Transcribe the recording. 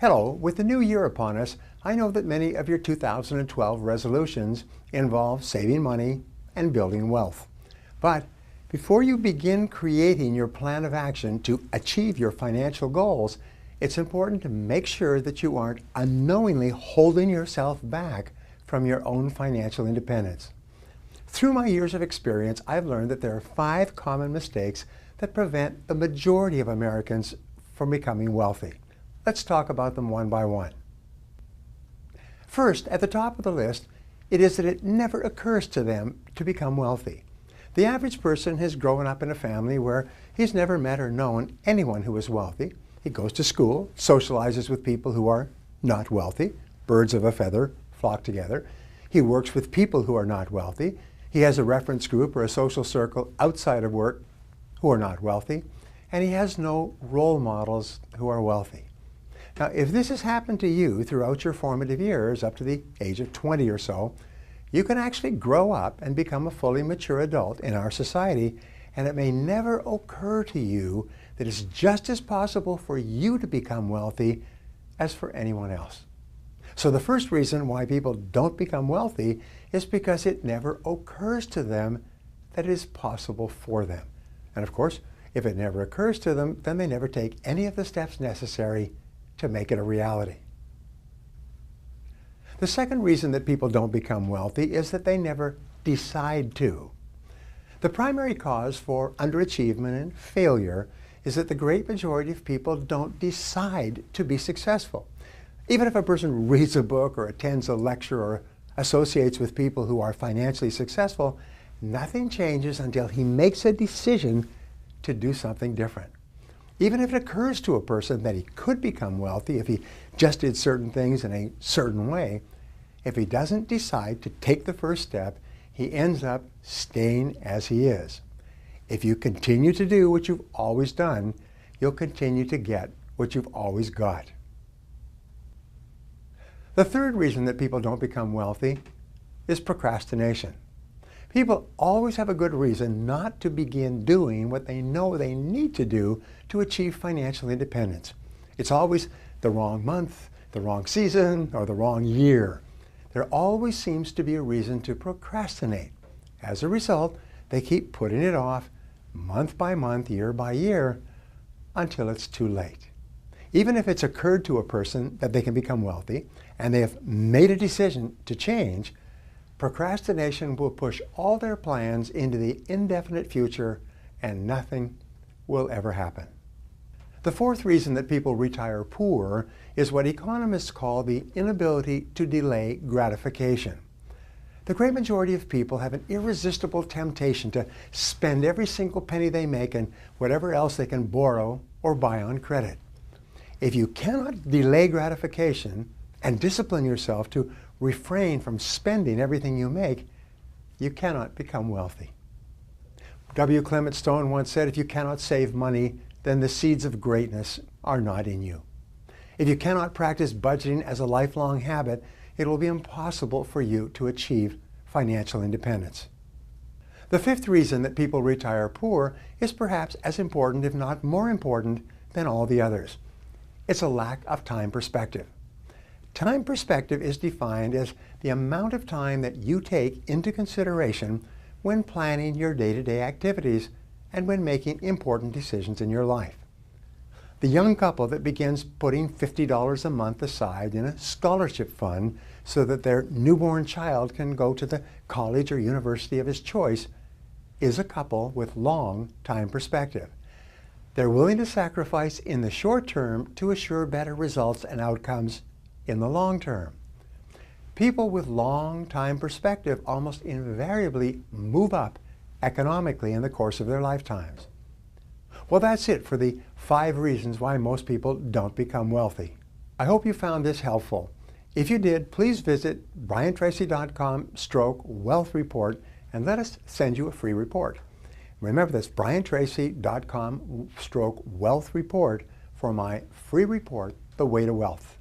Hello, with the new year upon us, I know that many of your 2012 resolutions involve saving money and building wealth. But before you begin creating your plan of action to achieve your financial goals, it's important to make sure that you aren't unknowingly holding yourself back from your own financial independence. Through my years of experience, I've learned that there are 5 common mistakes that prevent the majority of Americans from becoming wealthy. Let's talk about them one by one. First, at the top of the list, it is that it never occurs to them to become wealthy. The average person has grown up in a family where he's never met or known anyone who is wealthy. He goes to school, socializes with people who are not wealthy. Birds of a feather flock together. He works with people who are not wealthy. He has a reference group or a social circle outside of work who are not wealthy. And he has no role models who are wealthy. Now, if this has happened to you throughout your formative years, up to the age of 20 or so, you can actually grow up and become a fully mature adult in our society, and it may never occur to you that it's just as possible for you to become wealthy as for anyone else. So the first reason why people don't become wealthy is because it never occurs to them that it is possible for them. And of course, if it never occurs to them, then they never take any of the steps necessary to make it a reality. The second reason that people don't become wealthy is that they never decide to. The primary cause for underachievement and failure is that the great majority of people don't decide to be successful. Even if a person reads a book or attends a lecture or associates with people who are financially successful, nothing changes until he makes a decision to do something different. Even if it occurs to a person that he could become wealthy if he just did certain things in a certain way, if he doesn't decide to take the first step, he ends up staying as he is. If you continue to do what you've always done, you'll continue to get what you've always got. The third reason that people don't become wealthy is procrastination. People always have a good reason not to begin doing what they know they need to do to achieve financial independence. It's always the wrong month, the wrong season, or the wrong year. There always seems to be a reason to procrastinate. As a result, they keep putting it off month by month, year by year, until it's too late. Even if it's occurred to a person that they can become wealthy and they have made a decision to change, procrastination will push all their plans into the indefinite future and nothing will ever happen. The fourth reason that people retire poor is what economists call the inability to delay gratification. The great majority of people have an irresistible temptation to spend every single penny they make and whatever else they can borrow or buy on credit. If you cannot delay gratification and discipline yourself to refrain from spending everything you make, you cannot become wealthy. W. Clement Stone once said, if you cannot save money, then the seeds of greatness are not in you. If you cannot practice budgeting as a lifelong habit, it will be impossible for you to achieve financial independence. The fifth reason that people retire poor is perhaps as important, if not more important, than all the others. It's a lack of time perspective. Time perspective is defined as the amount of time that you take into consideration when planning your day-to-day activities and when making important decisions in your life. The young couple that begins putting $50 a month aside in a scholarship fund so that their newborn child can go to the college or university of his choice is a couple with long time perspective. They're willing to sacrifice in the short term to assure better results and outcomes in the long term. People with long time perspective almost invariably move up economically in the course of their lifetimes. Well, that's it for the 5 reasons why most people don't become wealthy. I hope you found this helpful. If you did, please visit briantracy.com/wealth report and let us send you a free report. Remember, that's briantracy.com/wealth report for my free report, The Way to Wealth.